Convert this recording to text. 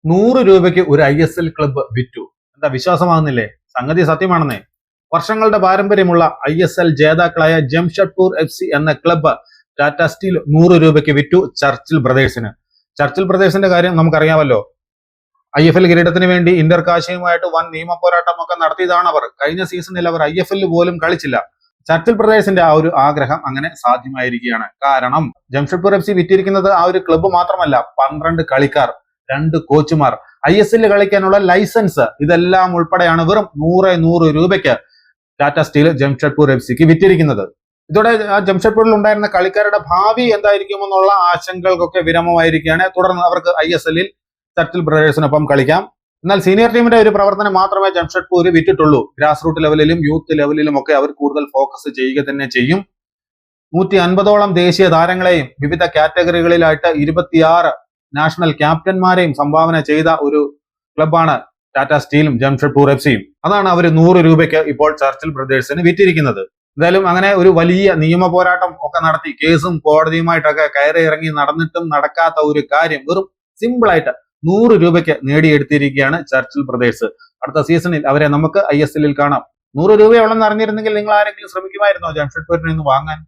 100 രൂപയ്ക്ക് ഒരു ISL club വിറ്റു. എന്താ വിശ്വാസമാകുന്നില്ലേ? സംഗതി സത്യമാണെന്നേ. വർഷങ്ങളുടെ പാരമ്പര്യമുള്ള ISL ജേതാക്കളായ ജംഷഡ്പൂർ FC എന്ന ക്ലബ്ബ് ടാറ്റ സ്റ്റീൽ 100 രൂപയ്ക്ക് വിറ്റു ചർച്ചിൽ ബ്രദേഴ്സിന്. ചർച്ചിൽ ബ്രദേഴ്സിന്റെ കാര്യം നമുക്കറിയാമല്ലോ. IFL കിരീടത്തിന് വേണ്ടി ഇന്റർ കാശിയുമായിട്ട് വൻ നിയമ പോരാട്ടമൊക്കെ നടത്തിയതാണ് അവർ. കഴിഞ്ഞ സീസണിൽ അവർ IFL പോലും കളിച്ചില്ല. ചർച്ചിൽ ബ്രദേഴ്സിന്റെ ആ ഒരു ആഗ്രഹം അങ്ങനെ സാധ്യമായിരിക്കുകയാണ്. കാരണം ജംഷഡ്പൂർ FC വിറ്റിരിക്കുന്നത് ആ ഒരു ക്ലബ്ബ് മാത്രമല്ല, 12 കളിക്കാർ, 2 കോച്ചുമാർ, ISL കളിക്കാനുള്ള ലൈസൻസ്, ഇതെല്ലാം ഉൾപ്പെടെയാണ് വെറും 100 രൂപയ്ക്ക് ടാറ്റ സ്റ്റീൽ ജംഷഡ്പൂർ FCക്ക് വിറ്റിരിക്കുന്നത്. ഇതോടെ ആ ജംഷഡ്പൂരിൽ ഉണ്ടായിരുന്ന കളിക്കാരുടെ ഭാവി എന്തായിരിക്കുമെന്നുള്ള ആശങ്കകൾക്കൊക്കെ വിരാമമായിരിക്കുകയാണ്. തുടർന്ന് അവർക്ക് ISL ചർച്ചിൽ ബ്രദേഴ്സിനൊപ്പം കളിക്കാം. എന്നാൽ സീനിയർ ടീമിന്റെ ഒരു പ്രവർത്തനം മാത്രമേ ജംഷഡ്പൂർ വിറ്റിട്ടുള്ളൂ. ഗ്രാസ് റൂട്ട് ലെവലിലും യൂത്ത് ലെവലിലും ഒക്കെ അവർ കൂടുതൽ ഫോക്കസ് ചെയ്യുക തന്നെ ചെയ്യും. 150ഓളം ദേശീയ താരങ്ങളെയും വിവിധ കാറ്റഗറികളിലായിട്ട് 26 നാഷണൽ ക്യാപ്റ്റന്മാരെയും സംഭാവന ചെയ്ത ഒരു ക്ലബ്ബാണ് ടാറ്റ സ്റ്റീലും ജംഷഡ്പൂർ FCയും. അതാണ് അവർ 100 രൂപയ്ക്ക് ഇപ്പോൾ ചർച്ചിൽ ബ്രദേഴ്സിന് വിറ്റിരിക്കുന്നത്. എന്തായാലും അങ്ങനെ ഒരു വലിയ നിയമ പോരാട്ടം ഒക്കെ നടത്തി കേസും കോടതിയുമായിട്ടൊക്കെ കയറി ഇറങ്ങി നടന്നിട്ടും നടക്കാത്ത ഒരു കാര്യം വെറും സിമ്പിൾ ആയിട്ട് 100 രൂപയ്ക്ക് നേടിയെടുത്തിരിക്കുകയാണ് ചർച്ചിൽ ബ്രദേഴ്സ്. അടുത്ത സീസണിൽ അവരെ നമുക്ക് ISL കാണാം. 100 രൂപയോളം അറിഞ്ഞിരുന്നെങ്കിൽ നിങ്ങൾ ആരെങ്കിലും ശ്രമിക്കുമായിരുന്നോ ജംഷഡ്പൂരിൽ നിന്ന് വാങ്ങാൻ?